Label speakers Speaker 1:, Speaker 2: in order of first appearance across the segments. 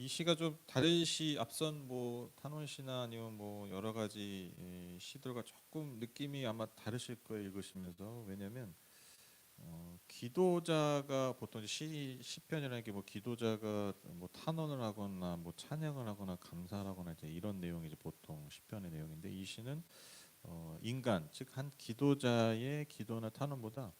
Speaker 1: 이 시가 좀 다른 시 앞선 뭐 탄원 시나 아니면 뭐 여러 가지 시들과 조금 느낌이 아마 다르실 거예요 읽으시면서. 왜냐하면 기도자가 보통 시편이라는 게 뭐 기도자가 뭐 탄원을 하거나 뭐 찬양을 하거나 감사를 하거나 이제 이런 내용이 이제 보통 시편의 내용인데, 이 시는 인간 즉 한 기도자의 기도나 탄원보다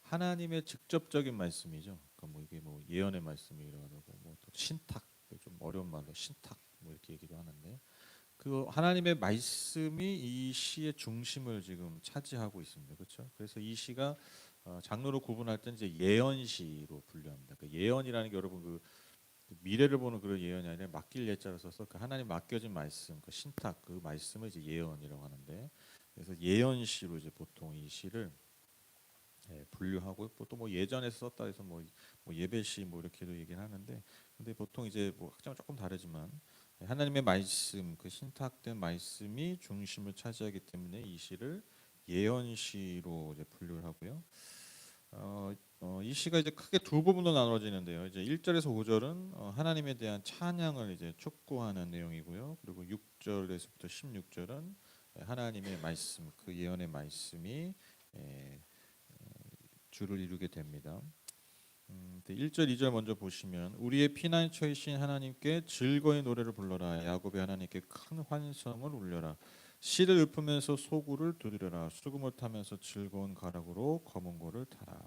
Speaker 1: 하나님의 직접적인 말씀이죠. 그러니까 뭐 이게 뭐 예언의 말씀이라고 하고 뭐 또 신탁, 좀 어려운 말로 신탁 뭐 이렇게 얘기도 하는데, 그 하나님의 말씀이 이 시의 중심을 지금 차지하고 있습니다. 그렇죠? 그래서 이 시가 장르로 구분할 때 이제 예언시로 분류합니다. 그 예언이라는 게 여러분 그 미래를 보는 그런 예언이 아니라 맡길 예자를 써서 그 하나님 맡겨진 말씀, 그 신탁 그 말씀을 이제 예언이라고 하는데, 그래서 예언시로 이제 보통 이 시를 분류하고, 또 뭐 예전에 썼다 해서 뭐 예배시 뭐 이렇게도 얘기를 하는데, 근데 보통 이제 뭐 학자가 조금 다르지만 하나님의 말씀 그 신탁된 말씀이 중심을 차지하기 때문에 이 시를 예언시로 이제 분류를 하고요. 이 시가 이제 크게 두 부분으로 나눠지는데요. 이제 1절에서 5절은 하나님에 대한 찬양을 이제 촉구하는 내용이고요. 그리고 6절에서부터 16절은 하나님의 말씀 그 예언의 말씀이 에, 주를 이루게 됩니다. 1절, 2절 먼저 보시면, 우리의 피난처이신 하나님께 즐거이 노래를 불러라. 야곱의 하나님께 큰 환성을 울려라. 씨를 읊으면서 소구를 두드려라. 수금을 타면서 즐거운 가락으로 검은고를 타라.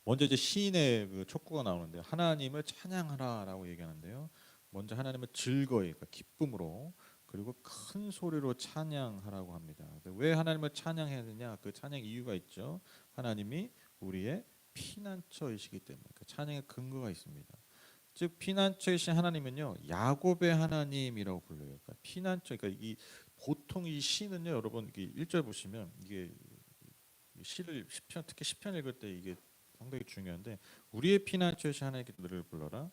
Speaker 1: 먼저 이제 시인의 그 촉구가 나오는데, 하나님을 찬양하라라고 얘기하는데요. 먼저 하나님을 즐거이, 그러니까 기쁨으로, 그리고 큰 소리로 찬양하라고 합니다. 왜 하나님을 찬양해야 되냐? 그 찬양 이유가 있죠. 하나님이 우리의 피난처이시기 때문에. 그 찬양의 근거가 있습니다. 즉 피난처이신 하나님은요, 야곱의 하나님이라고 불려요. 그러니까 피난처, 그러니까 이 보통 이 시는요, 여러분 이게 1절 보시면 이게 시를 시편, 특히 시편 읽을 때 이게 상당히 중요한데, 우리의 피난처이신 하나님께 노래를 불러라.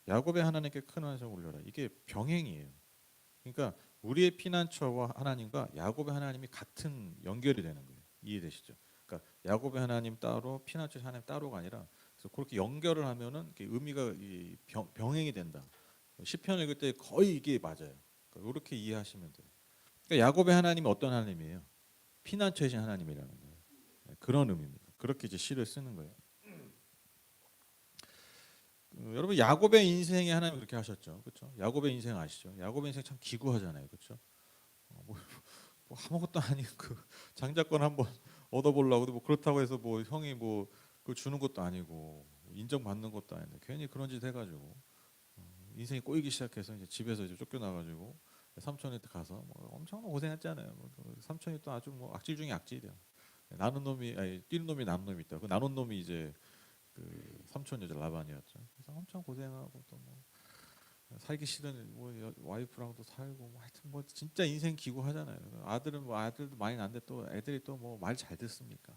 Speaker 1: 야곱의 하나님께 큰 환성을 울려라. 이게 병행이에요. 그러니까 우리의 피난처와 하나님과 야곱의 하나님이 같은 연결이 되는 거예요. 이해되시죠? 그러니까 야곱의 하나님 따로 피난처의 하나님 따로가 아니라, 그래서 그렇게 연결을 하면은 의미가 병행이 된다. 시편 읽을 때 거의 이게 맞아요. 그러니까 이렇게 이해하시면 돼요. 그러니까 야곱의 하나님이 어떤 하나님이에요? 피난처이신 하나님이라는 거예요. 그런 의미입니다. 그렇게 이제 시를 쓰는 거예요. 여러분 야곱의 인생에 하나님 그렇게 하셨죠, 그렇죠? 야곱의 인생 아시죠? 야곱의 인생 참 기구하잖아요, 그렇죠? 뭐 아무것도 아닌 그 장자권 한번 얻어보려고 뭐 그렇다고 해서 뭐 형이 뭐 그걸 주는 것도 아니고 인정받는 것도 아닌데 괜히 그런 짓 해가지고 인생이 꼬이기 시작해서 이제 집에서 이제 쫓겨나가지고 삼촌한테 가서 뭐 엄청난 고생했잖아요. 뭐또 삼촌이 또 아주 뭐 악질 중에 악질이야. 나는 놈이 아니 뛰는 놈이 나는 놈이 있다. 그 나눈 놈이 이제 그 삼촌 여자 라반이었죠. 그래서 엄청 고생하고 또 뭐 살기 싫은 뭐 와이프랑도 살고 뭐 하여튼 뭐 진짜 인생 기구하잖아요. 아들은 뭐 아들도 많이 난데 또 애들이 또 뭐 말 잘 듣습니까?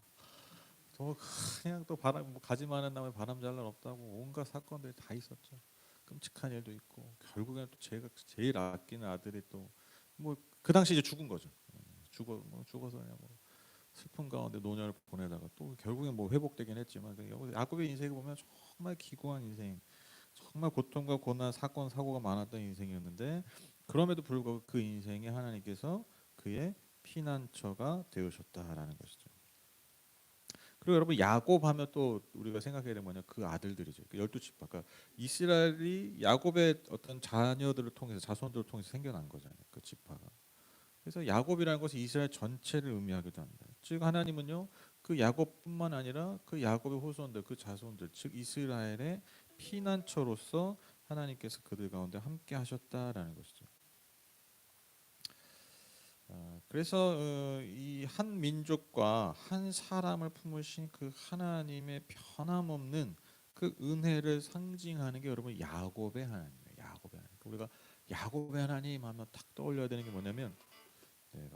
Speaker 1: 또 그냥 또 바람 뭐 가지 많은 나무에 바람 잘 날 없다고 온갖 사건들이 다 있었죠. 끔찍한 일도 있고 결국에는 또 제가 제일 아끼는 아들이 또 뭐 그 당시 이제 죽은 거죠. 죽어서 그냥 뭐 슬픈 가운데 노년을 보내다가 또 결국엔 뭐 회복되긴 했지만, 야곱의 인생을 보면 정말 기구한 인생, 정말 고통과 고난, 사건, 사고가 많았던 인생이었는데, 그럼에도 불구하고 그 인생에 하나님께서 그의 피난처가 되으셨다라는 것이죠. 그리고 여러분 야곱 하면 또 우리가 생각해야 되는 뭐냐, 그 아들들이죠. 그 12지파. 그러니까 이스라엘이 야곱의 어떤 자녀들을 통해서, 자손들을 통해서 생겨난 거잖아요. 그 지파가. 그래서 야곱이라는 것은 이스라엘 전체를 의미하기도 합니다. 즉 하나님은요, 그 야곱뿐만 아니라 그 야곱의 후손들, 그 자손들, 즉 이스라엘의 피난처로서 하나님께서 그들 가운데 함께 하셨다라는 것이죠. 그래서 이 한 민족과 한 사람을 품으신 그 하나님의 변함없는 그 은혜를 상징하는 게 여러분 야곱의 하나님이에요. 야곱의 하나님. 우리가 야곱의 하나님 하면 딱 떠올려야 되는 게 뭐냐면, 네,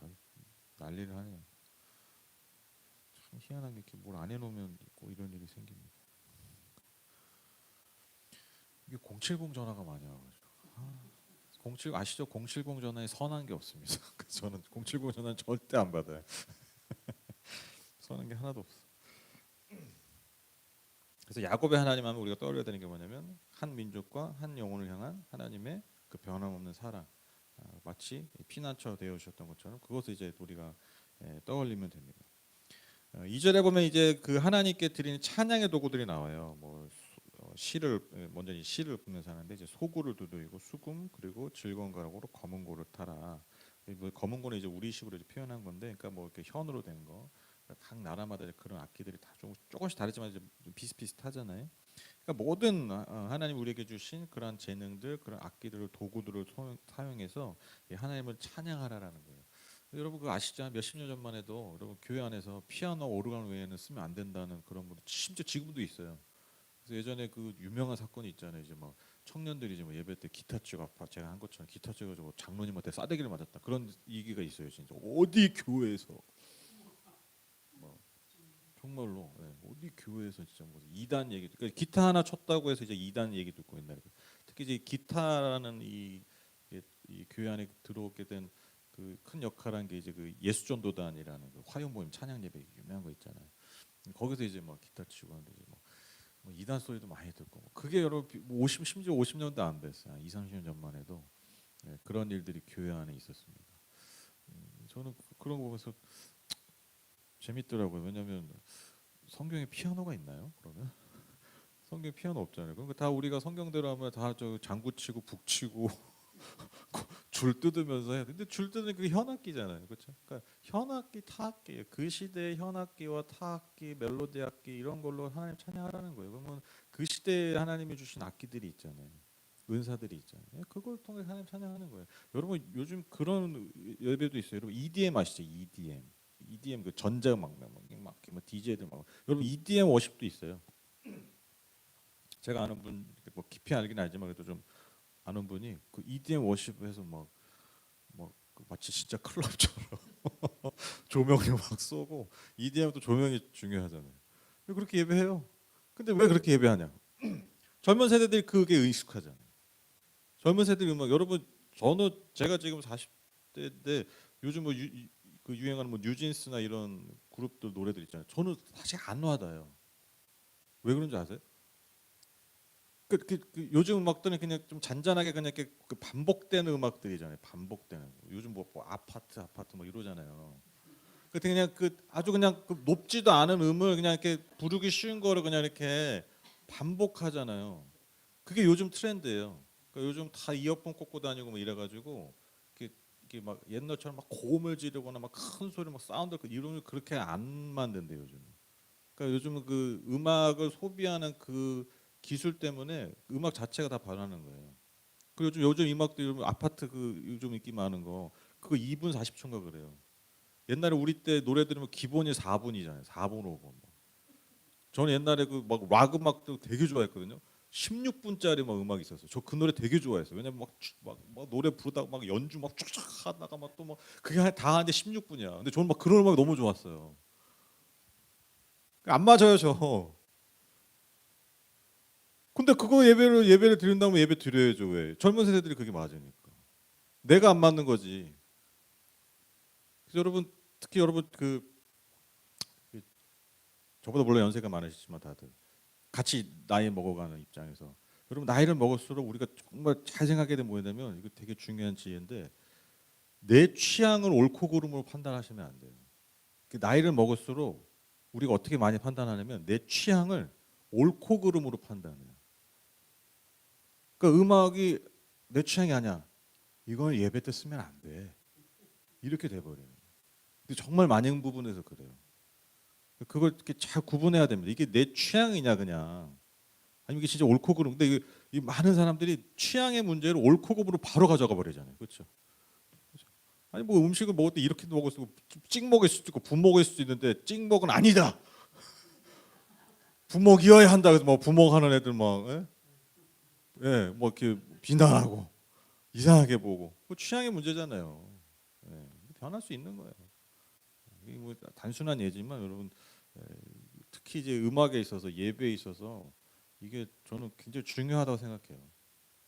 Speaker 1: 난리를 하네요. 참 희한한 게 이렇게 뭘 안 해놓으면 꼭 이런 일이 생깁니다. 이게 070 전화가 많이 와가지고. 07 아시죠? 070 전화에 선한 게 없습니다. 그래서 저는 070 전화는 절대 안 받아요. 선한 게 하나도 없어. 그래서 야곱의 하나님 하면 우리가 떠올려야 되는 게 뭐냐면 한 민족과 한 영혼을 향한 하나님의 그 변함없는 사랑, 마치 피난처 되어 주셨던 것처럼 그것을 이제 우리가 떠올리면 됩니다. 2절에 보면 이제 그 하나님께 드리는 찬양의 도구들이 나와요. 뭐 시를 먼저 이 시를 보면서 하는데 이제 소구를 두드리고 수금 그리고 즐거운 가락으로 검은 고를 타라. 뭐 검은 고는 이제 우리식으로 이제 표현한 건데, 그러니까 뭐 이렇게 현으로 된 거. 각 나라마다 그런 악기들이 다 조금씩 다르지만 이제 비슷비슷하잖아요. 그러니까 모든 하나님 우리에게 주신 그런 재능들, 그런 악기들을 도구들을 사용해서 하나님을 찬양하라라는 거예요. 여러분 그거 아시죠? 몇십 년 전만 해도 여러분 교회 안에서 피아노, 오르간 외에는 쓰면 안 된다는 그런 분들 심지어 지금도 있어요. 그래서 예전에 그 유명한 사건이 있잖아요. 이제 막 청년들이 이제 뭐 예배 때 기타 치고 아파 제가 한 것처럼 기타 치고 장로님한테 싸대기를 맞았다. 그런 얘기가 있어요. 진짜 어디 교회에서 뭐 정말로 어디 교회에서 진짜 뭐 이단 얘기, 그러니까 기타 하나 쳤다고 해서 이제 이단 얘기 듣고 옛날에 특히 이제 기타라는 이 교회 안에 들어오게 된 그 큰 역할한 게 이제 그 예수전도단이라는 그 화요 모임 찬양 예배 유명한 거 있잖아요. 거기서 이제 뭐 기타 치고 하는데 이제 뭐 이단 소리도 많이 듣고 뭐 그게 여러분 뭐 50 심지어 50년도 안 됐어요. 2, 30년 전만 해도 그런 일들이 교회 안에 있었습니다. 저는 그런 거 보면서 재밌더라고요. 왜냐하면 성경에 피아노가 있나요? 그러면 성경에 피아노 없잖아요. 그러니까 다 우리가 성경대로 하면 다 저 장구 치고 북 치고 줄 뜯으면서 해야 돼. 근데 줄 뜯는 그 현악기잖아요. 그렇죠? 그러니까 현악기, 타악기, 그 시대의 현악기와 타악기, 멜로디 악기 이런 걸로 하나님 찬양하라는 거예요. 그러면 그 시대에 하나님이 주신 악기들이 있잖아요. 은사들이 있잖아요. 그걸 통해 하나님 찬양하는 거예요. 여러분 요즘 그런 예배도 있어요. 여러분 EDM 아시죠? EDM. EDM 그 전자음악 뭐 DJ들 막 여러분 EDM 워십도 있어요. 제가 아는 분 뭐 깊이 알긴 알지만 그래도 좀 아는 분이 그 EDM 워십에서 막 마치 진짜 클럽처럼 조명을 막 쏘고 EDM도 조명이 중요하잖아요. 왜 그렇게 예배해요? 근데 왜 그렇게 예배하냐? 젊은 세대들이 그게 의식하잖아요. 젊은 세대들 음악 여러분 저는 제가 지금 40대인데 요즘 뭐 그 유행하는 뭐 뉴진스나 이런 그룹들 노래들 있잖아요. 저는 사실 안 와닿아요. 왜 그런지 아세요? 그 요즘 음악들은 그냥 좀 잔잔하게 그냥 이렇게 그 반복되는 음악들이잖아요. 반복되는 거. 요즘 뭐 아파트 뭐 이러잖아요. 그냥 그 아주 그냥 그 높지도 않은 음을 그냥 이렇게 부르기 쉬운 거를 그냥 이렇게 반복하잖아요. 그게 요즘 트렌드예요. 그러니까 요즘 다 이어폰 꽂고 다니고 뭐 이래가지고 이게 막 옛날처럼 막 고음을 지르거나 막 큰 소리 막 사운드 이런 걸 그렇게 안 만든대 요즘. 그러니까 요즘은 그 음악을 소비하는 그 기술 때문에 음악 자체가 다 변하는 거예요. 그 요즘 음악도 요즘 아파트 그 요즘 인기 많은 거 그거 2분 40초인가 그래요. 옛날에 우리 때 노래 들으면 기본이 4분이잖아요. 4분 5분. 저는 옛날에 그 막 락 음악도 되게 좋아했거든요. 16분짜리 막 음악이 있었어요. 저 그 노래 되게 좋아했어요. 왜냐면 막 노래 부르다가 막 연주 막 쭉쭉 하다가 막 또 막 그게 다 하는데 16분이야. 근데 저는 막 그런 음악이 너무 좋았어요. 안 맞아요, 저. 근데 그거 예배를 드린다면 예배 드려야죠. 왜? 젊은 세대들이 그게 맞으니까. 내가 안 맞는 거지. 그래서 여러분 특히 여러분 그 저보다 물론 연세가 많으시지만 다들 같이 나이 먹어가는 입장에서 여러분 나이를 먹을수록 우리가 정말 잘 생각해야 되는 뭐냐면 이거 되게 중요한 지혜인데 내 취향을 옳고 그름으로 판단하시면 안 돼요. 그 나이를 먹을수록 우리가 어떻게 많이 판단하냐면 내 취향을 옳고 그름으로 판단해요. 그러니까 음악이 내 취향이 아니야. 이건 예배 때 쓰면 안 돼. 이렇게 돼버려요. 근데 정말 많은 부분에서 그래요. 그걸 이렇게 잘 구분해야 됩니다. 이게 내 취향이냐 그냥 아니면 이게 진짜 옳고 그름. 근데 이 많은 사람들이 취향의 문제를 옳고 그름으로 바로 가져가 버리잖아요. 그렇죠? 아니 뭐 음식을 먹을 때 이렇게 먹을 수 있고 찍먹일 수도 있고 부먹일 수도 있는데 찍먹은 아니다. 부먹이어야 한다. 그래서 뭐 부먹하는 애들 막 뭐 이렇게 비난하고 이상하게 보고 그 취향의 문제잖아요. 변할 수 있는 거예요. 이게 뭐 단순한 예지만 여러분 예, 특히 이제 음악에 있어서 예배에 있어서 이게 저는 굉장히 중요하다고 생각해요.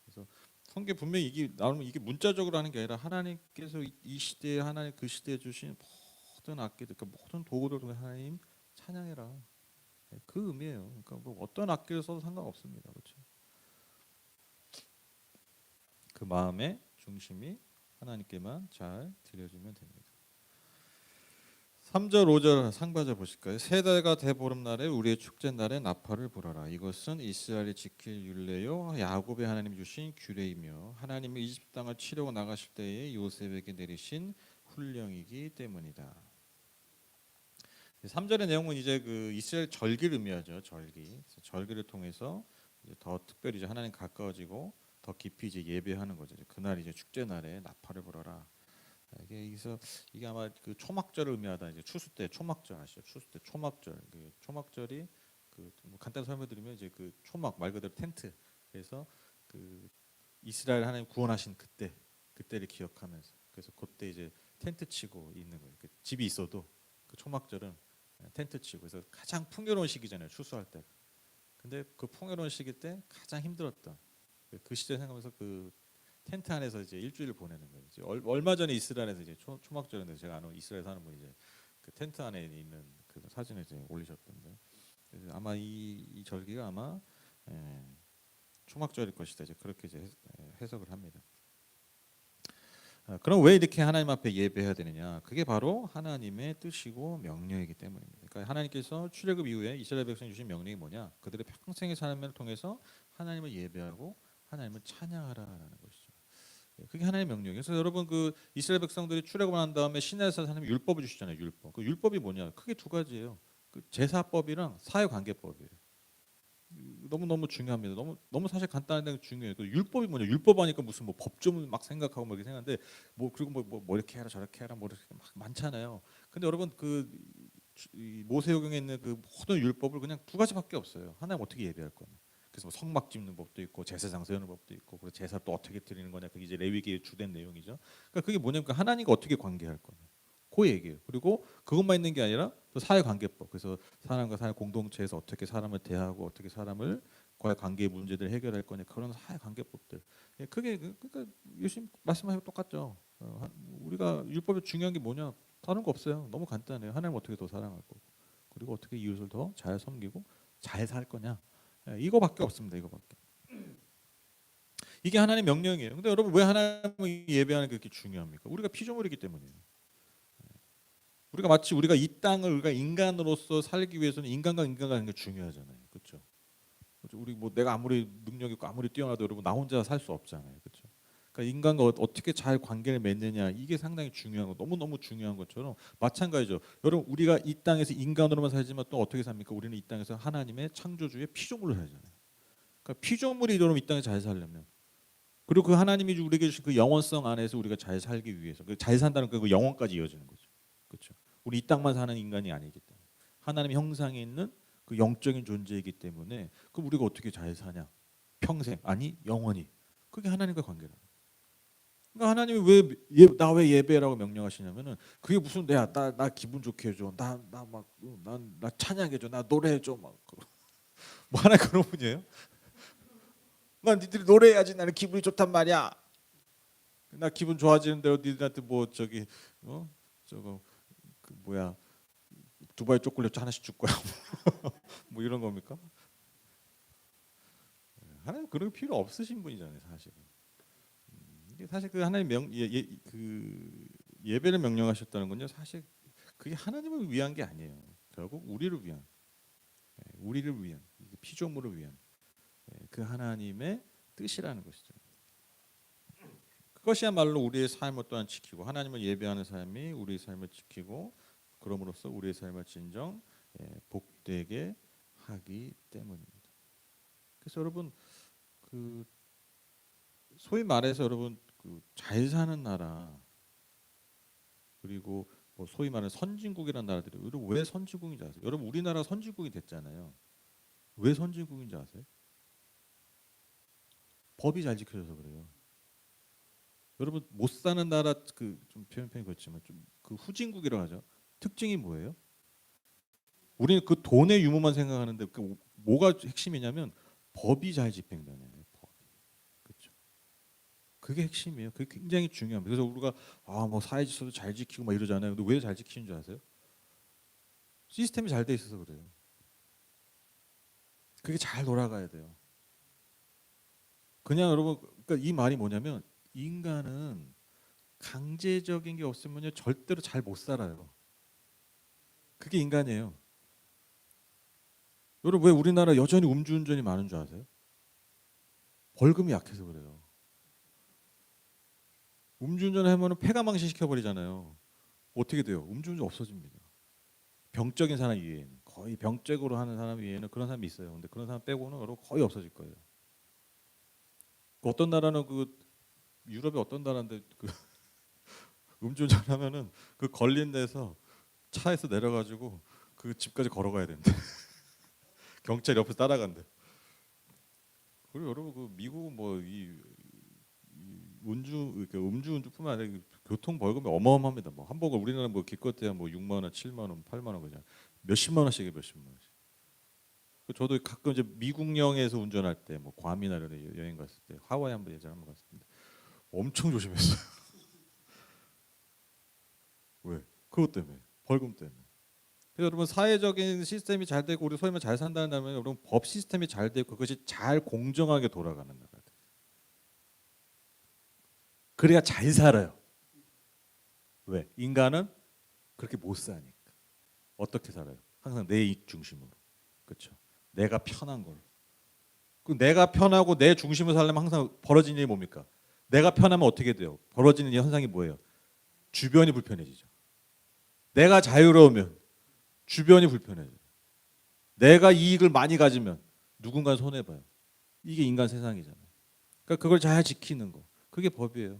Speaker 1: 그래서 성경 분명히 이게 나오면 이게 문자적으로 하는 게 아니라 하나님께서 이 시대에 하나님 그 시대에 주신 모든 악기들, 그 모든 도구들을 하나님 찬양해라. 그 의미예요. 그러니까 뭐 어떤 악기를 써도 상관없습니다. 그렇죠? 그 마음의 중심이 하나님께만 잘 드려지면 됩니다. 3절 5절 상반절 보실까요? 세 달과 대보름날에 우리의 축제날에 나팔을 불어라. 이것은 이스라엘이 지킬 율례요 야곱의 하나님 주신 규례이며 하나님이 이집트 땅을 치려고 나가실 때에 요셉에게 내리신 훈령이기 때문이다. 3절의 내용은 이제 그 이스라엘 절기를 의미하죠. 절기를 통해서 이제 더 특별히 이제 하나님 가까워지고 더 깊이 이제 예배하는 거죠. 그날 이제 축제 날에 나팔을 불어라. 이게 아마 그 초막절을 의미하다. 이제 추수 때 초막절 아시죠? 추수 때 초막절. 그 초막절이 그뭐 간단히 설명드리면 이제 그 초막 말 그대로 텐트. 그래서 그 이스라엘 하나님 구원하신 그때를 기억하면서 그래서 그때 이제 텐트 치고 있는 거예요. 그 집이 있어도 그 초막절은 텐트 치고 그래서 가장 풍요로운 시기잖아요. 추수할 때. 근데 그 풍요로운 시기 때 가장 힘들었던 그 시절 생각하면서 그 텐트 안에서 이제 일주일을 보내는 거예요. 이제 얼마 전에 이스라엘에서 이제 초막절인데 제가 아는 이스라엘 사는 분이 이제 그 텐트 안에 있는 그 사진을 이제 올리셨던데 그래서 아마 이 절기가 아마 초막절일 것이다. 이제 그렇게 이제 해석을 합니다. 그럼 왜 이렇게 하나님 앞에 예배해야 되느냐? 그게 바로 하나님의 뜻이고 명령이기 때문입니다. 그러니까 하나님께서 출애굽 이후에 이스라엘 백성 주신 명령이 뭐냐? 그들의 평생의 삶을 통해서 하나님을 예배하고 하나님을 찬양하라라는 것이죠. 그게 하나님의 명령이에요. 그래서 여러분 그 이스라엘 백성들이 출애굽을 한 다음에 시내에서 하나님이 율법을 주시잖아요. 율법. 그 율법이 뭐냐? 크게 두 가지예요. 그 제사법이랑 사회관계법이에요. 너무 중요합니다. 너무 사실 간단한데 중요해요. 그 율법이 뭐냐? 율법 하니까 무슨 뭐 법조문 막 생각하고 뭐 이렇게 생각하는데 뭐 그리고 뭐 이렇게 해라 저렇게 해라 뭐 이렇게 막 많잖아요. 근데 여러분 이 모세오경에 있는 그 모든 율법을 그냥 두 가지밖에 없어요. 하나님 어떻게 예배할 거냐. 그래서 뭐 성막 짓는 법도 있고 제사장 세우는 법도 있고 그리고 제사 또 어떻게 드리는 거냐. 그게 이제 레위기의 주된 내용이죠. 그러니까 그게 뭐냐면 하나님과 어떻게 관계할 거냐. 그 얘기예요. 그리고 그것만 있는 게 아니라 또 사회관계법. 그래서 사람과 사회 공동체에서 어떻게 사람을 대하고 어떻게 사람을 과의 관계의 문제들을 해결할 거냐 그런 사회관계법들. 그게 그러니까 예수님 말씀하시고 똑같죠. 우리가 율법에 중요한 게 뭐냐? 다른 거 없어요. 너무 간단해요. 하나님 어떻게 더 사랑할 거고 그리고 어떻게 이웃을 더 잘 섬기고 잘 살 거냐. 이거밖에 없습니다. 이거밖에. 이게 하나님의 명령이에요. 근데 여러분 왜 하나님을 예배하는 게 그렇게 중요합니까? 우리가 피조물이기 때문이에요. 우리가 마치 우리가 이 땅을 우리가 인간으로서 살기 위해서는 인간과 인간과 하는 게 중요하잖아요. 그렇죠? 우리 뭐 내가 아무리 능력 있고 아무리 뛰어나도 여러분 나 혼자 살 수 없잖아요. 그렇죠? 그러니까 인간과 어떻게 잘 관계를 맺느냐 이게 상당히 중요한 거 너무너무 중요한 것처럼 마찬가지죠. 여러분 우리가 이 땅에서 인간으로만 살지만 또 어떻게 삽니까? 우리는 이 땅에서 하나님의 창조주의 피조물로 살잖아요. 그러니까 피조물이 여러분 이 땅에 잘 살려면 그리고 그 하나님이 우리에게 주신 그 영원성 안에서 우리가 잘 살기 위해서 잘 산다는 그 영원까지 이어지는 거죠. 그렇죠? 우리 이 땅만 사는 인간이 아니기 때문에 하나님의 형상에 있는 그 영적인 존재이기 때문에 그럼 우리가 어떻게 잘 사냐? 평생 아니 영원히 그게 하나님과 관계라. 그러니까 하나님이 왜 예배라고 명령하시냐면은 그게 무슨 나 기분 좋게 해줘 나 찬양해줘 나 노래해줘 막 뭐 하나 그런 분이에요? 난 니들이 노래해야지 나는 기분이 좋단 말이야. 나 기분 좋아지는 대로 니들한테 뭐 저기 저거 그 뭐야 두바이 초콜릿 하나씩 줄 거야. 뭐 이런 겁니까? 하나님 그런 게 필요 없으신 분이잖아요, 사실은. 이게 사실 그 하나님 그 예배를 명령하셨다는 건요, 사실 그게 하나님을 위한 게 아니에요. 결국 우리를 위한 피조물을 위한 그 하나님의 뜻이라는 것이죠. 그것이야말로 우리의 삶을 또한 지키고 하나님을 예배하는 삶이 우리의 삶을 지키고 그럼으로써 우리의 삶을 진정 복되게 하기 때문입니다. 그래서 여러분 그 소위 말해서 여러분 그 잘 사는 나라 그리고 뭐 소위 말하는 선진국이라는 나라들이 여러분 왜 선진국인지 아세요? 여러분 우리나라 선진국이 됐잖아요. 왜 선진국인지 아세요? 법이 잘 지켜져서 그래요. 여러분 못 사는 나라 그 좀 표현이 그렇지만 좀 그 후진국이라고 하죠. 특징이 뭐예요? 우리는 그 돈의 유무만 생각하는데 그 뭐가 핵심이냐면 법이 잘 집행되는 거예요. 법이. 그렇죠. 그게 핵심이에요. 그게 굉장히 중요합니다. 그래서 우리가 뭐 사회 질서도 잘 지키고 막 이러잖아요. 근데 왜 잘 지키는 줄 아세요? 시스템이 잘 돼 있어서 그래요. 그게 잘 돌아가야 돼요. 그냥 여러분 그러니까 이 말이 뭐냐면 인간은 강제적인 게 없으면요 절대로 잘 못 살아요. 그게 인간이에요. 여러분 왜 우리나라 여전히 음주운전이 많은 줄 아세요? 벌금이 약해서 그래요. 음주운전 하면은 폐가망신 시켜버리잖아요. 어떻게 돼요? 음주운전 없어집니다. 병적인 사람 이외에는 거의 병적으로 하는 사람 이외에는 그런 사람이 있어요. 근데 그런 사람 빼고는 여러분 거의 없어질 거예요. 그 어떤 나라는 그 유럽의 어떤 나라인데 그 음주운전 하면은 그 걸린 데서 차에서 내려가지고 그 집까지 걸어가야 된대. 경찰이 옆에서 따라간대. 그리고 여러분 그 미국은 뭐이 음주운전뿐만 아니라 교통 벌금이 어마어마합니다. 뭐 한복을 우리나라 뭐 기껏해야 뭐 6만 원, 7만 원, 8만 원 그냥 몇십만 원씩에 몇십만 원씩. 저도 가끔 이제 미국령에서 운전할 때 뭐 괌이나 이런 데 여행 갔을 때 하와이 한번 예전에 한번 갔을 때 엄청 조심했어요. 왜? 그것 때문에 벌금 때문에. 그래서 여러분 사회적인 시스템이 잘 되고 우리 소위 말 잘 산다는 다음에 여러분 법 시스템이 잘 되고 그것이 잘 공정하게 돌아가는 나라. 그래야 잘 살아요. 왜? 인간은 그렇게 못 사니까. 어떻게 살아요? 항상 내 이익 중심으로. 그렇죠? 내가 편한 걸로. 그 내가 편하고 내 중심으로 살려면 항상 벌어지는 일이 뭡니까? 내가 편하면 어떻게 돼요? 벌어지는 현상이 뭐예요? 주변이 불편해지죠. 내가 자유로우면 주변이 불편해져요. 내가 이익을 많이 가지면 누군가 손해 봐요. 이게 인간 세상이잖아요. 그러니까 그걸 잘 지키는 거. 그게 법이에요.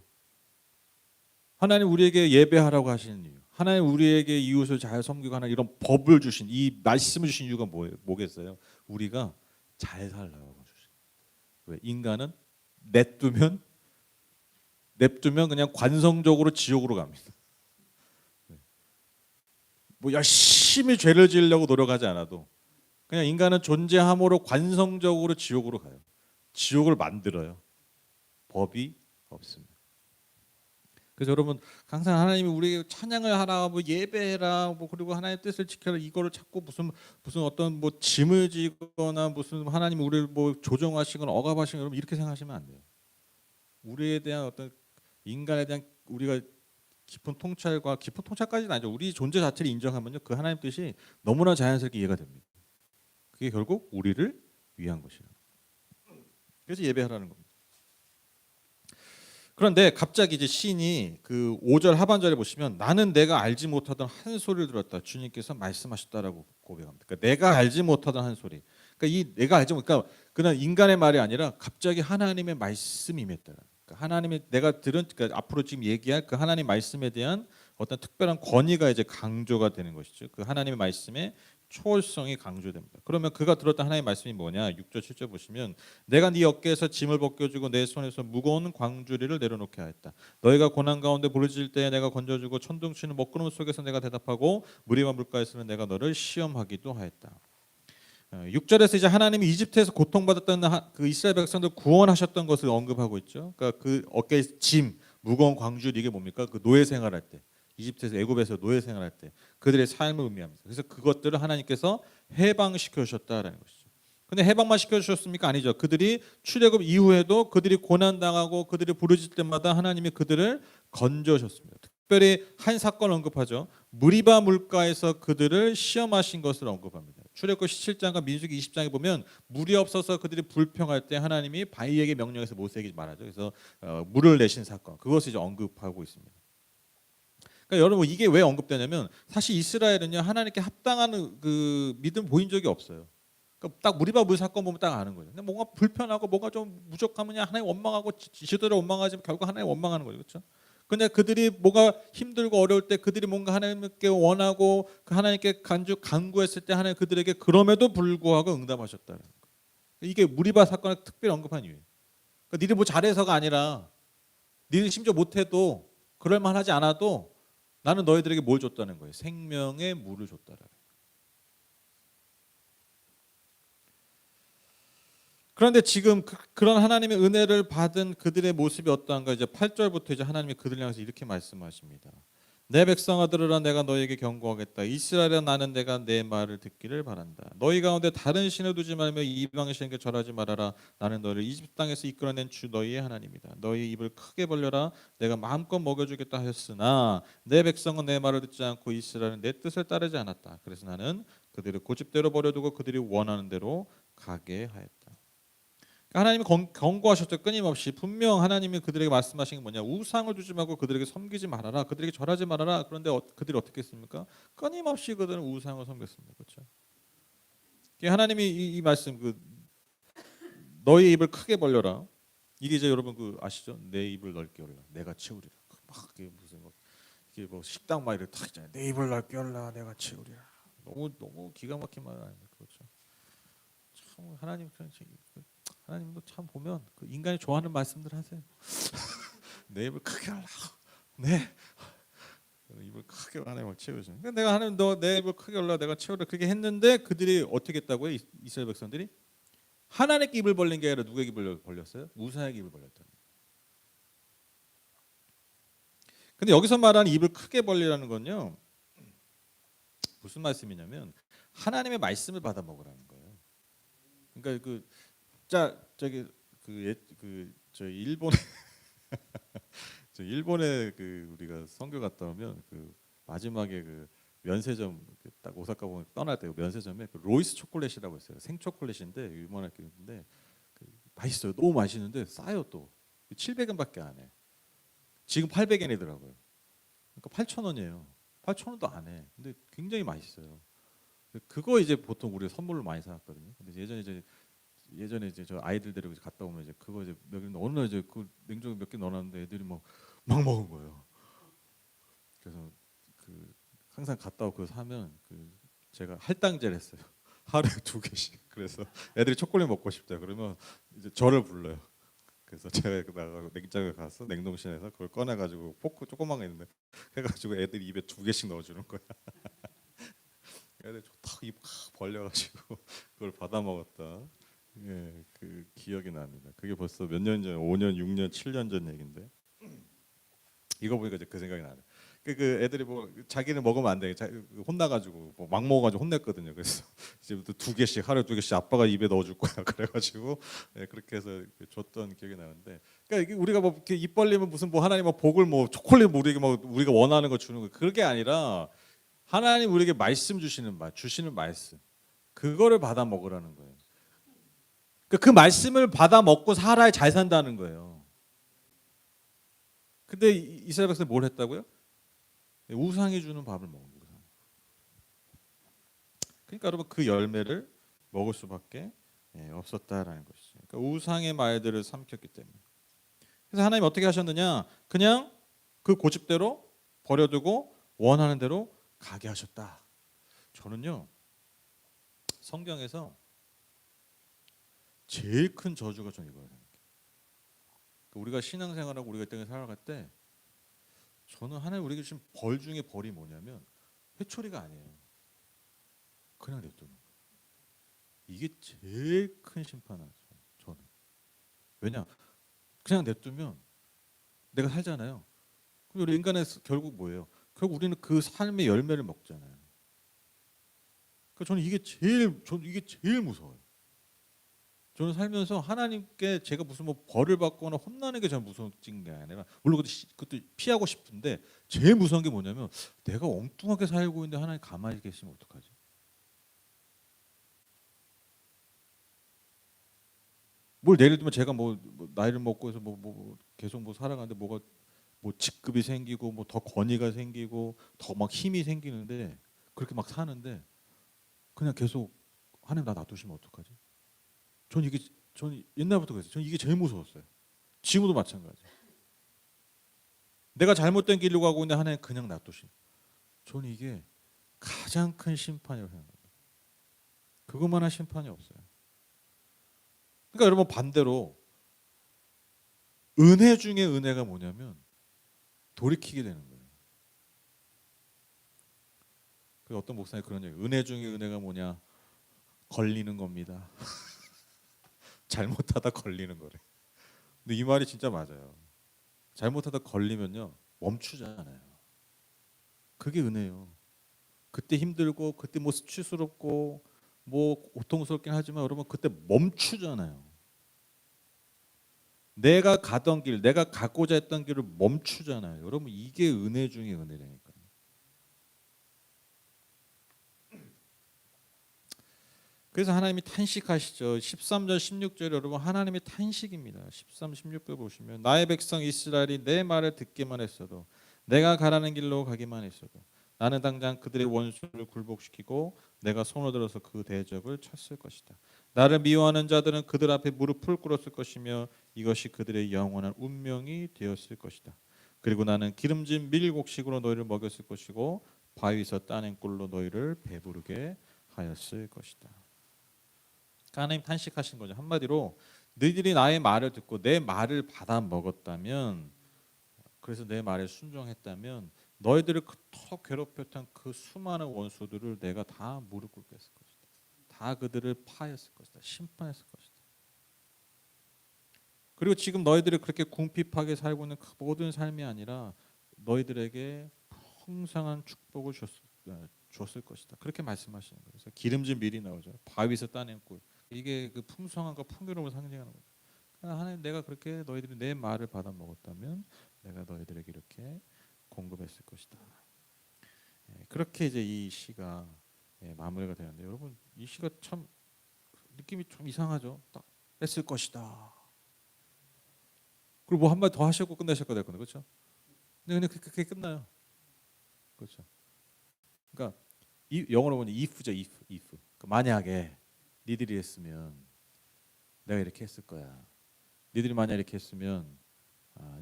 Speaker 1: 하나님 우리에게 예배하라고 하시는 이유, 하나님 우리에게 이웃을 잘 섬기고 하는 이런 법을 주신 이 말씀을 주신 이유가 뭐겠어요? 우리가 잘 살라고 주신. 왜? 인간은 냅두면 그냥 관성적으로 지옥으로 갑니다. 뭐 열심히 죄를 지으려고 노력하지 않아도 그냥 인간은 존재함으로 관성적으로 지옥으로 가요. 지옥을 만들어요. 법이 없습니다. 그래서 여러분 항상 하나님이 우리에게 찬양을 하라, 뭐 예배해라, 뭐 그리고 하나님의 뜻을 지켜라 이거를 자꾸 무슨 어떤 뭐 짐을 지거나 무슨 하나님 우리를 뭐 조정하시거나 억압하시거나 여러분 이렇게 생각하시면 안 돼요. 우리에 대한 어떤 인간에 대한 우리가 깊은 통찰까지는 아니죠. 우리 존재 자체를 인정하면요 그 하나님 뜻이 너무나 자연스럽게 이해가 됩니다. 그게 결국 우리를 위한 것이에요. 그래서 예배하라는 겁니다. 그런데 갑자기 이제 시인이 그 5절 하반절에 보시면 나는 내가 알지 못하던 한 소리를 들었다. 주님께서 말씀하셨다라고 고백합니다. 그러니까 내가 알지 못하던 한 소리. 그러니까 이 내가 알지 못 그러니까 그냥 인간의 말이 아니라 갑자기 하나님의 말씀이 임했다. 그러니까 하나님의 내가 들은 그러니까 앞으로 지금 얘기할 그 하나님 말씀에 대한 어떤 특별한 권위가 이제 강조가 되는 것이죠. 그 하나님의 말씀에 초월성이 강조됩니다. 그러면 그가 들었던 하나님의 말씀이 뭐냐? 6절 7절 보시면 내가 네 어깨에서 짐을 벗겨주고 내 손에서 무거운 광주리를 내려놓게 하였다. 너희가 고난 가운데 부르짖을 때에 내가 건져주고 천둥치는 먹구름 속에서 내가 대답하고 무리와 물가에서는 내가 너를 시험하기도 하였다. 6절에서 이제 하나님이 이집트에서 고통받았던 그 이스라엘 백성들 구원하셨던 것을 언급하고 있죠. 그러니까 그 어깨에 짐, 무거운 광주리 이게 뭡니까? 그 노예 생활할 때. 이집트에서 애굽에서 노예 생활할 때 그들의 삶을 의미합니다. 그래서 그것들을 하나님께서 해방시켜 주셨다라는 것이죠. 근데 해방만 시켜 주셨습니까? 아니죠. 그들이 출애굽 이후에도 그들이 고난 당하고 그들이 부르짖을 때마다 하나님이 그들을 건져 주셨습니다. 특별히 한 사건을 언급하죠. 무리바 물가에서 그들을 시험하신 것을 언급합니다. 출애굽 17장과 민수기 20장에 보면 물이 없어서 그들이 불평할 때 하나님이 바위에게 명령해서 모세에게 말하죠. 그래서 물을 내신 사건 그것을 이제 언급하고 있습니다. 그러니까 여러분 이게 왜 언급되냐면 사실 이스라엘은요 하나님께 합당한 그 믿음 보인 적이 없어요. 그러니까 딱 무리바 물 사건 보면 딱 아는 거죠. 근데 뭔가 불편하고 뭔가 좀 무적하면 하나님 원망하고 지도를 원망하지만 결국 하나님 원망하는 거죠, 그렇죠? 근데 그들이 뭐가 힘들고 어려울 때 그들이 뭔가 하나님께 원하고 그 하나님께 간구했을 때 하나님 그들에게 그럼에도 불구하고 응답하셨다는 거예요. 이게 무리바 사건을 특별히 언급한 이유예요. 그러니까 니들 뭐 잘해서가 아니라 니들 심지어 못해도 그럴 만하지 않아도 나는 너희들에게 뭘 줬다는 거예요? 생명의 물을 줬다라는 거예요. 그런데 지금 그런 하나님의 은혜를 받은 그들의 모습이 어떠한가 이제 8절부터 이제 하나님이 그들을 향해서 이렇게 말씀하십니다. 내 백성아 들으라 내가 너에게 경고하겠다. 이스라엘아 나는 내가 내 말을 듣기를 바란다. 너희 가운데 다른 신을 두지 말며 이방의 신에게 절하지 말아라. 나는 너를 이집트 땅에서 이끌어낸 주 너희의 하나님이다. 너희 입을 크게 벌려라. 내가 마음껏 먹여주겠다 하였으나 내 백성은 내 말을 듣지 않고 이스라엘은 내 뜻을 따르지 않았다. 그래서 나는 그들을 고집대로 버려두고 그들이 원하는 대로 가게 하였다. 하나님이 경고하셨죠. 끊임없이 분명 하나님이 그들에게 말씀하신 게 뭐냐, 우상을 두지 말고 그들에게 섬기지 말아라, 그들에게 절하지 말아라. 그런데 그들이 어떻게 했습니까? 끊임없이 그들은 우상을 섬겼습니다. 그렇죠? 하나님이 이 말씀, 너희 입을 크게 벌려라, 이게 이제 여러분 아시죠? 내 입을 넓게 열라 내가 채우리라. 막 이게 무슨 이게 식당 막 이렇게 딱 있잖아요. 내 입을 넓게 열라 내가 채우리라. 너무 기가 막힌 말 아닙니까? 그렇죠? 참 하나님도 참 보면 인간이 좋아하는 말씀들 하세요. 내 입을 크게 하라. 네. 입을 크게 하나님을 채우죠. 내가 하나님 너 내 입을 크게 열라 내가 채우라 그렇게 했는데 그들이 어떻게 했다고요? 이스라엘 백성들이 하나님께 입을 벌린 게 아니라 누구에게 벌렸어요? 우상에게 입을 벌렸다. 근데 여기서 말하는 입을 크게 벌리라는 건요, 무슨 말씀이냐면 하나님의 말씀을 받아 먹으라는 거예요. 그러니까 저 일본에 저 일본에 우리가 선교 갔다 오면 마지막에 면세점 딱 오사카 보면 떠날 때 면세점에 로이스 초콜릿이라고 있어요. 생 초콜릿인데 유명한 게 있는데 맛있어요. 너무 맛있는데 싸요 또. 700엔밖에 안 해. 지금 800엔이더라고요. 그러니까 8,000원이에요. 8,000원도 안 해. 근데 굉장히 맛있어요. 그거 이제 보통 우리가 선물로 많이 사왔거든요. 근데 예전에 이제 저 아이들 데리고 갔다 오면 이제 그거 이제 어느 날 이제 그 냉장고에 몇 개 넣어놨는데 애들이 막 먹은 거예요. 그래서 항상 갔다 오고 그거 사면 제가 할당제를 했어요. 하루에 2개씩. 그래서 애들이 초콜릿 먹고 싶다 그러면 이제 저를 불러요. 그래서 제가 나가고 냉장고에 가서 냉동실에서 그걸 꺼내가지고 포크 조그만 거 있는데 해가지고 애들이 입에 2개씩 넣어주는 거야. 애들 탁입 벌려가지고 그걸 받아 먹었다. 예, 기억이 납니다. 그게 벌써 몇 년 전, 5년, 6년, 7년 전 얘긴데 이거 보니까 이제 그 생각이 나네. 애들이 자기는 먹으면 안 돼. 혼나가지고 막 먹어가지고 혼냈거든요. 그래서 이제부터 2개씩 하루에 2개씩 아빠가 입에 넣어줄 거야. 그래가지고 예, 그렇게 해서 줬던 기억이 나는데, 그러니까 우리가 이렇게 입 벌리면 무슨 하나님 복을 초콜릿 우리가 원하는 거 주는 거 그게 아니라 하나님 우리에게 말씀 주시는 말씀 그거를 받아 먹으라는 거예요. 그 말씀을 받아 먹고 살아야 잘 산다는 거예요. 근데 이스라엘 백성이 뭘 했다고요? 우상이 주는 밥을 먹는 거예요. 그러니까 여러분 그 열매를 먹을 수밖에 없었다라는 것이죠. 그러니까 우상의 말들을 삼켰기 때문에. 그래서 하나님 어떻게 하셨느냐? 그냥 그 고집대로 버려두고 원하는 대로 가게 하셨다. 저는요 성경에서 제일 큰 저주가 좀 이거예요. 우리가 신앙생활하고 우리가 이 땅에 살아갈 때 저는 하나님 우리에게 주신 벌 중에 벌이 뭐냐면 회초리가 아니에요. 그냥 냅두는 거예요. 이게 제일 큰 심판이죠. 저는. 왜냐? 그냥 냅두면 내가 살잖아요. 그럼 우리 인간의 결국 뭐예요? 결국 우리는 그 삶의 열매를 먹잖아요. 그러니까 저는 이게 제일 무서워요. 저는 살면서 하나님께 제가 무슨 벌을 받거나 혼나는 게 제일 무서운 게 아니라, 물론 그것도 피하고 싶은데 제일 무서운 게 뭐냐면 내가 엉뚱하게 살고 있는데 하나님 가만히 계시면 어떡하지? 예를 들면 제가 나이를 먹고 해서 계속 살아가는데 직급이 생기고 더 권위가 생기고 더 막 힘이 생기는데 그렇게 막 사는데 그냥 계속 하나님 나 놔두시면 어떡하지? 저는 옛날부터 그랬어요. 저는 이게 제일 무서웠어요. 지금도 마찬가지. 내가 잘못된 길로 가고 있는데 하나님 그냥 놔두시. 저는 이게 가장 큰 심판이라고 생각합니다. 그것만한 심판이 없어요. 그러니까 여러분 반대로 은혜 중에 은혜가 뭐냐면 돌이키게 되는 거예요. 어떤 목사님 그런 얘기, 은혜 중에 은혜가 뭐냐? 걸리는 겁니다. 잘못하다 걸리는 거래. 근데 이 말이 진짜 맞아요. 잘못하다 걸리면요 멈추잖아요. 그게 은혜예요. 그때 힘들고 그때 뭐 수치스럽고 뭐 고통스럽긴 하지만 여러분 그때 멈추잖아요. 내가 가던 길, 내가 가고자 했던 길을 멈추잖아요. 여러분 이게 은혜 중에 은혜라니까요. 그래서 하나님이 탄식하시죠. 13절 16절 여러분 하나님이 탄식입니다. 13, 16절 보시면 나의 백성 이스라엘이 내 말을 듣기만 했어도 내가 가라는 길로 가기만 했어도 나는 당장 그들의 원수를 굴복시키고 내가 손을 들어서 그 대적을 쳤을 것이다. 나를 미워하는 자들은 그들 앞에 무릎을 꿇었을 것이며 이것이 그들의 영원한 운명이 되었을 것이다. 그리고 나는 기름진 밀곡식으로 너희를 먹였을 것이고 바위에서 따낸 꿀로 너희를 배부르게 하였을 것이다. 하나님 탄식하신 거죠. 한마디로 너희들이 나의 말을 듣고 내 말을 받아 먹었다면, 그래서 내 말에 순종했다면 너희들을 그토록 괴롭혔던 그 수많은 원수들을 내가 다 무릎 꿇게 했을 것이다. 다 그들을 파했을 것이다. 심판했을 것이다. 그리고 지금 너희들이 그렇게 궁핍하게 살고 있는 그 모든 삶이 아니라 너희들에게 풍성한 축복을 줬을 것이다. 그렇게 말씀하시는 거예요. 그래서 기름진 밀이 나오죠. 바위에서 따낸 꿀. 이게 그 풍성함과 풍요로움을 상징하는 거죠. 하나님, 내가 그렇게 너희들이 내 말을 받아 먹었다면 내가 너희들에게 이렇게 공급했을 것이다. 그렇게 이제 이 시가 마무리가 되는데, 여러분 이 시가 참 느낌이 좀 이상하죠. 딱 했을 것이다. 그리고 뭐 한마디 더 하셨고 끝내셨고 될 건데, 그렇죠? 근데 그냥 그렇게 끝나요. 그렇죠? 그러니까 이 영어로 보면 if죠, if. 그러니까 만약에 니들이 했으면 내가 이렇게 했을 거야. 니들이 만약 이렇게 했으면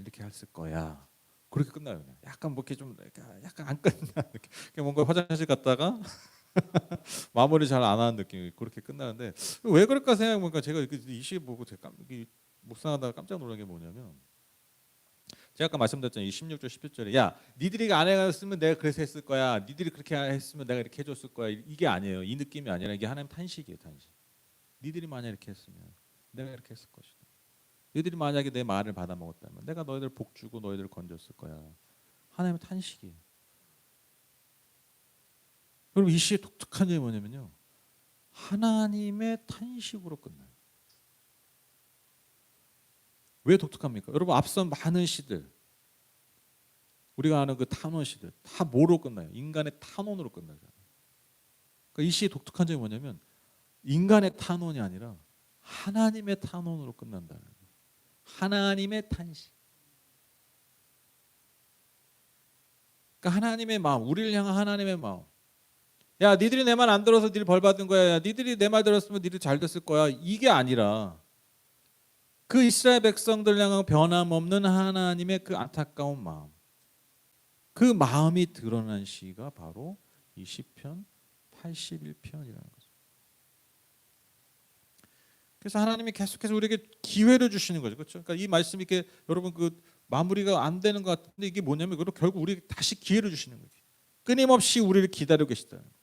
Speaker 1: 이렇게 했을 거야. 그렇게 끝나요. 그냥. 약간 뭐 이렇게 좀 약간 안 끝나. 뭔가 화장실 갔다가 마무리 잘 안 하는 느낌이 그렇게 끝나는데, 왜 그럴까 생각해보니까 제가 이 시 보고 제가 묵상하다가 깜짝 놀란 게 뭐냐면, 제가 아까 말씀드렸잖아요. 이 16절 17절에 야 니들이 안 했으면 내가 그래서 했을 거야. 니들이 그렇게 했으면 내가 이렇게 해줬을 거야. 이게 아니에요. 이 느낌이 아니라 이게 하나님 탄식이에요. 탄식. 니들이 만약 이렇게 했으면 내가 이렇게 했을 것이다. 너희들이 만약에 내 말을 받아 먹었다면 내가 너희들 복 주고 너희들을 건졌을 거야. 하나님의 탄식이에요. 여러분 이 시의 독특한 점이 뭐냐면요, 하나님의 탄식으로 끝나요. 왜 독특합니까? 여러분 앞선 많은 시들, 우리가 아는 그 탄원 시들 다 뭐로 끝나요? 인간의 탄원으로 끝나잖아요. 그러니까 이 시의 독특한 점이 뭐냐면 인간의 탄원이 아니라 하나님의 탄원으로 끝난다는 거예요. 하나님의 탄식. 그러니까 하나님의 마음, 우리를 향한 하나님의 마음. 야, 니들이 내 말 안 들어서 니들 벌 받은 거야. 야, 니들이 내 말 들었으면 니들 잘 됐을 거야. 이게 아니라 그 이스라엘 백성들 향한 변함없는 하나님의 그 안타까운 마음, 그 마음이 드러난 시가 바로 이 시편 81편이라는 거죠. 그래서 하나님이 계속해서 우리에게 기회를 주시는 거죠. 그렇죠? 그러니까 이 말씀이 이렇게 여러분 그 마무리가 안 되는 것 같은데, 이게 뭐냐면 결국 우리에게 다시 기회를 주시는 거죠. 끊임없이 우리를 기다리고 계시다는 거예요.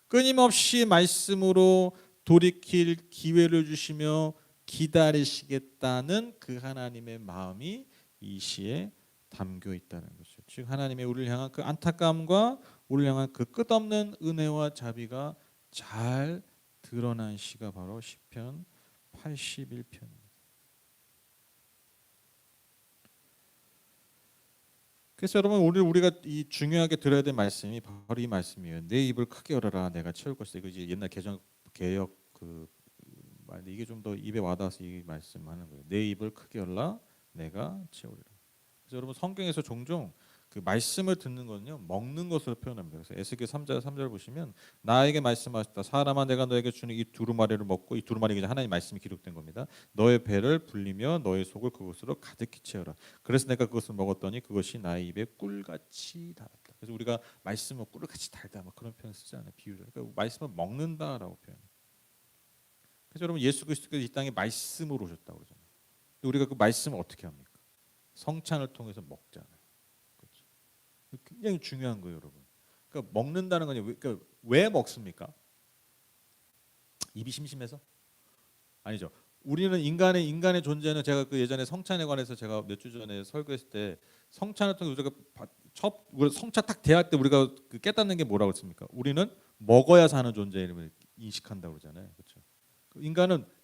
Speaker 1: 끊임없이 말씀으로 돌이킬 기회를 주시며 기다리시겠다는 그 하나님의 마음이 이 시에 담겨 있다는 것이죠. 즉 하나님의 우리를 향한 그 안타까움과 우리를 향한 그 끝없는 은혜와 자비가 잘 드러난 시가 바로 시편 81편입니다. 그래서 여러분 우리가 이 중요하게 들어야 될 말씀이 바로 이 말씀이에요. 내 입을 크게 열어라, 내가 채울 것이다. 이거 이제 옛날 개역 그 말인데, 이게 좀 더 입에 와닿아서 이 말씀하는 거예요. 내 입을 크게 열라, 내가 채우리라. 그래서 여러분 성경에서 종종 그 말씀을 듣는 거는요 먹는 것으로 표현합니다. 그래서 에스겔 3절 보시면 나에게 말씀하셨다. 사람아, 내가 너에게 주는 이 두루마리를 먹고, 이 두루마리가 이제 하나님 말씀이 기록된 겁니다. 너의 배를 불리며 너의 속을 그것으로 가득히 채워라. 그래서 내가 그것을 먹었더니 그것이 나의 입에 꿀같이 달았다. 그래서 우리가 말씀을 꿀같이 달다 막 그런 표현 쓰잖아요. 비유를. 그러니까 말씀을 먹는다라고 표현해요. 그래서 여러분 예수 그리스도께서 이 땅에 말씀으로 오셨다고 그러잖아요. 우리가 그 말씀을 어떻게 합니까? 성찬을 통해서 먹잖아요. 그렇죠? 굉장히 중요한 거예요, 여러분. 그러니까 먹는다는 건 왜 먹습니까? 입이 심심해서? 아니죠. 우리는 인간의 존재는 제가 그 예전에 성찬에 관해서 제가 몇 주 전에 설교했을 때 성찬을 통해 우리가 우리 성찬 딱 대할 때 우리가 그 깨닫는 게 뭐라고 했습니까? 우리는 먹어야 사는 존재임을 인식한다고 그러잖아요. 그렇죠?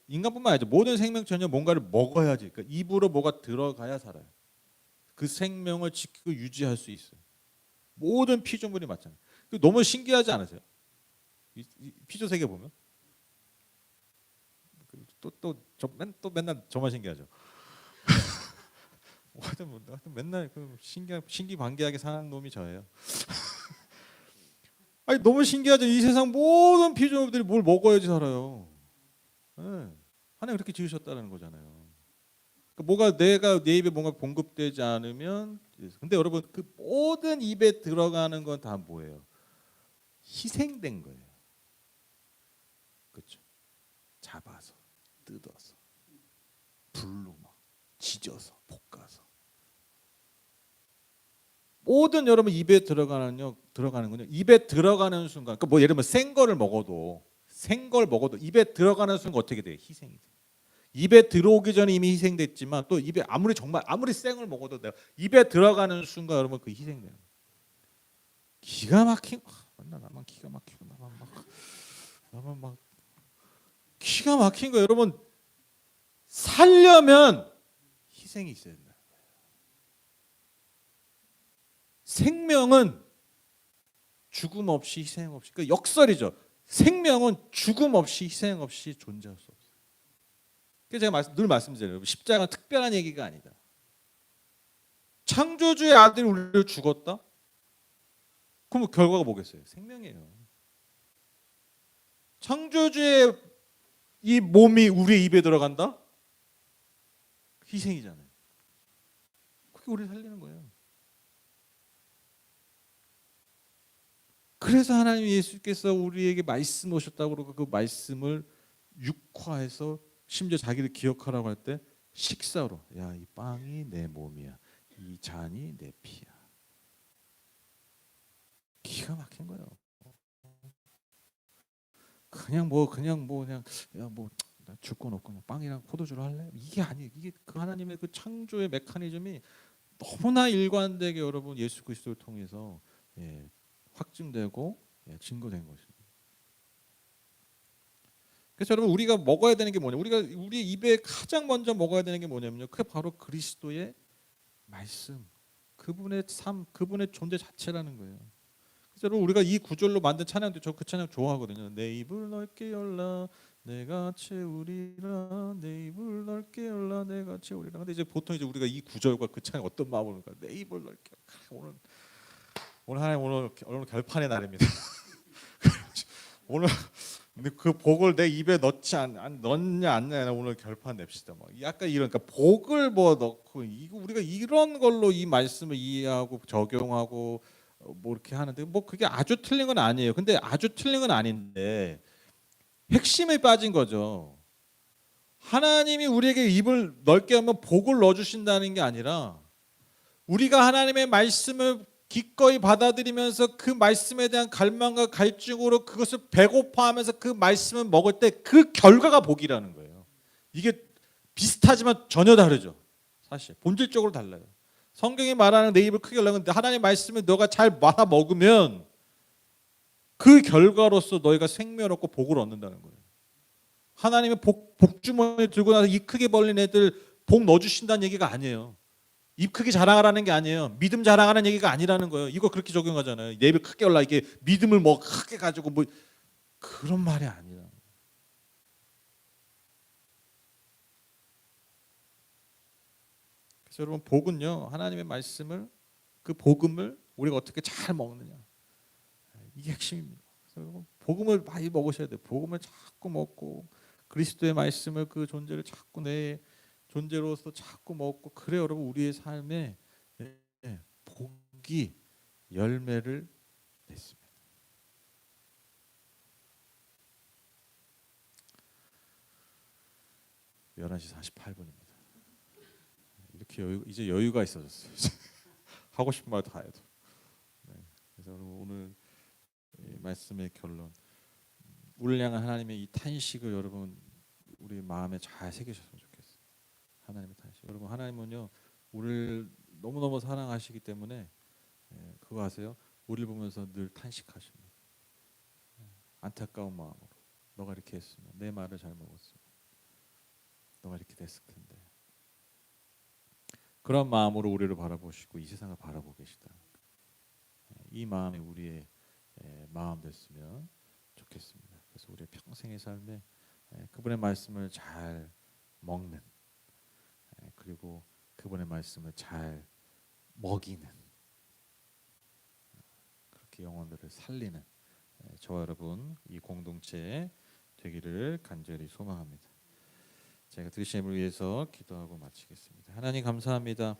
Speaker 1: 인간뿐만 아니죠. 모든 생명체는 뭔가를 먹어야지. 그러니까 입으로 뭐가 들어가야 살아요. 그 생명을 지키고 유지할 수 있어요. 모든 피조물이 마찬가지. 너무 신기하지 않으세요? 피조 세계 보면 또 맨날 저만 신기하죠. 하여튼 맨날 그 신기반기하게 사는 놈이 저예요. 아니 너무 신기하죠. 이 세상 모든 피조물들이 뭘 먹어야지 살아요. 네. 하나님 그렇게 지으셨다는 거잖아요. 그러니까 뭐가 내가 내 입에 뭔가 공급되지 않으면 근데 여러분 그 모든 입에 들어가는 건 다 뭐예요? 희생된 거예요. 그렇죠? 잡아서 뜯어서 불로 막 지져서 볶아서 모든 여러분 입에 들어가는군요. 입에 들어가는 순간, 그러니까 뭐 예를 들면 생걸 먹어도 입에 들어가는 순간 어떻게 돼요? 희생이 돼요. 입에 들어오기 전에 이미 희생됐지만 또 입에 아무리 생을 먹어도 내가 입에 들어가는 순간 여러분 그 희생되는 거예요. 기가 막힌 맨날 나만 기가 막히고 나만 막 기가 막힌 거 여러분 살려면 희생이 있어야 된다. 생명은 죽음 없이 희생 없이 그 역설이죠. 생명은 죽음 없이 희생 없이 존재할 수 없어요. 그래서 제가 늘 말씀드려요. 십자가는 특별한 얘기가 아니다. 창조주의 아들이 우리를 죽었다? 그럼 결과가 뭐겠어요? 생명이에요. 창조주의 이 몸이 우리의 입에 들어간다? 희생이잖아요. 그게 우리를 살리는 거예요. 그래서 하나님 예수께서 우리에게 말씀 오셨다고 그러고 그 말씀을 육화해서 심지어 자기를 기억하라고 할 때 식사로 야, 이 빵이 내 몸이야. 이 잔이 내 피야. 기가 막힌 거예요. 그냥 야뭐 줄 건 없고 그냥 빵이랑 포도주로 할래? 이게 아니에요. 이게 그 하나님의 그 창조의 메커니즘이 너무나 일관되게 여러분 예수 그리스도를 통해서 확증되고 증거된 것입니다. 그래서 여러분 우리가 먹어야 되는 게 뭐냐? 우리 입에 가장 먼저 먹어야 되는 게 뭐냐면요. 그게 바로 그리스도의 말씀, 그분의 삶, 그분의 존재 자체라는 거예요. 그래서 여러분 우리가 이 구절로 만든 찬양도 저 그 찬양 좋아하거든요. 내 입을 넓게 열라 내가 채우리라 내 입을 넓게 열라 내가 채우리라. 근데 이제 보통 이제 우리가 이 구절과 그 찬양 어떤 마음으로 할까? 내 입을 넓게 오늘 하나님 오늘 결판의 날입니다. 오늘 근데 그 복을 내 입에 넣냐 안 넣냐 오늘 결판 냅시다. 막 약간 이런 그러니까 복을 뭐 넣고 이거 우리가 이런 걸로 이 말씀을 이해하고 적용하고 뭐 이렇게 하는데 뭐 그게 아주 틀린 건 아니에요. 근데 아주 틀린 건 아닌데 핵심에 빠진 거죠. 하나님이 우리에게 입을 넓게 하면 복을 넣어 주신다는 게 아니라 우리가 하나님의 말씀을 기꺼이 받아들이면서 그 말씀에 대한 갈망과 갈증으로 그것을 배고파하면서 그 말씀을 먹을 때 그 결과가 복이라는 거예요. 이게 비슷하지만 전혀 다르죠. 사실 본질적으로 달라요. 성경이 말하는 내 입을 크게 열라는데 하나님의 말씀을 너가 잘 받아 먹으면 그 결과로서 너희가 생명을 얻고 복을 얻는다는 거예요. 하나님의 복주머니 들고 나서 입 크게 벌린 애들 복 넣어주신다는 얘기가 아니에요. 입 크게 자랑하라는 게 아니에요. 믿음 자랑하는 얘기가 아니라는 거예요. 이거 그렇게 적용하잖아요. 내 입을 크게 열라 이게 믿음을 뭐 크게 가지고 뭐 그런 말이 아니라. 그래서 여러분 복은요 하나님의 말씀을 그 복음을 우리가 어떻게 잘 먹느냐 이게 핵심입니다. 그래서 여러분 복음을 많이 먹으셔야 돼요. 복음을 자꾸 먹고 그리스도의 말씀을 그 존재를 자꾸 내 존재로서 자꾸 먹고 그래 여러분 우리의 삶에 복이 열매를 냈습니다. (11시 48분입니다) 이렇게 이제 여유가 있어졌어요. 하고 싶은 말 다 해도. 네. 그래서 오늘 말씀의 결론 우리를 향한 하나님의 이 탄식을 여러분 우리 마음에 잘 새기셨으면 좋겠어요. 하나님의 탄식. 여러분 하나님은요 우리를 너무너무 사랑하시기 때문에 그거 아세요? 우리를 보면서 늘 탄식하십니다. 안타까운 마음으로 너가 이렇게 했으면 내 말을 잘 먹었으면 너가 이렇게 됐을 텐데 그런 마음으로 우리를 바라보시고 이 세상을 바라보고 계시다. 이 마음이 우리의 마음 됐으면 좋겠습니다. 그래서 우리의 평생의 삶에 그분의 말씀을 잘 먹는 그리고 그분의 말씀을 잘 먹이는 그렇게 영혼들을 살리는 저와 여러분 이 공동체 되기를 간절히 소망합니다. 제가 들으신 힘을 위해서 기도하고 마치겠습니다. 하나님 감사합니다.